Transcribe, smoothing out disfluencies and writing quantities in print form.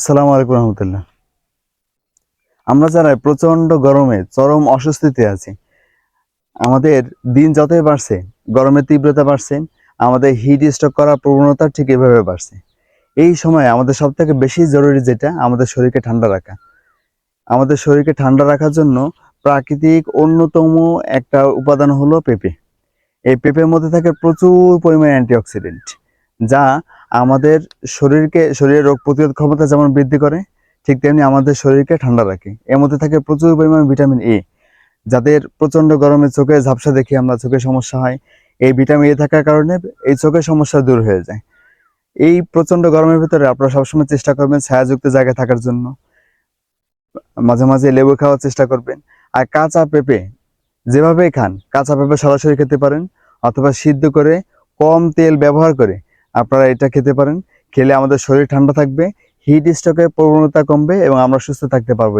আসসালামু আলাইকুম রহমতুল্লাহ। আমরা যারা প্রচন্ড গরমে চরম অস্বস্তিতে আছি, আমাদের দিন যতই বাড়ছে, গরমের তীব্রতা বাড়ছে, আমাদের হিট স্ট্রোক করার প্রবণতা ঠিক এভাবে বাড়ছে। এই সময় আমাদের সব থেকে বেশি জরুরি যেটা, আমাদের শরীরকে ঠান্ডা রাখা। আমাদের শরীরকে ঠান্ডা রাখার জন্য প্রাকৃতিক অন্যতম একটা উপাদান হলো পেঁপে। এই পেঁপের মধ্যে থাকে প্রচুর পরিমাণে অ্যান্টিঅক্সিডেন্ট, যা আমাদের শরীরের রোগ প্রতিরোধ ক্ষমতা যেমন বৃদ্ধি করে, ঠিক তেমনি আমাদের শরীরকে ঠান্ডা রাখে। এর মধ্যে থাকে প্রচুর পরিমাণে ভিটামিন এ। যাদের প্রচন্ড গরমে চোখে ঝাপসা দেখি আমরা, চোখের সমস্যা হয়, এই ভিটামিন এ থাকার কারণে এই চোখের সমস্যা দূর হয়ে যায়। এই প্রচন্ড গরমের ভিতরে আপনারা সবসময় চেষ্টা করবেন ছায়াযুক্ত জায়গায় থাকার জন্য। মাঝে মাঝে লেবু খাওয়ার চেষ্টা করবেন। আর কাঁচা পেঁপে যেভাবেই খান, কাঁচা পেঁপে সরাসরি খেতে পারেন, অথবা সিদ্ধ করে কম তেল ব্যবহার করে আপনারা এটা খেতে পারেন। খেলে আমাদের শরীর ঠান্ডা থাকবে, হিট স্ট্রোকের প্রবণতা কমবে এবং আমরা সুস্থ থাকতে পারবো।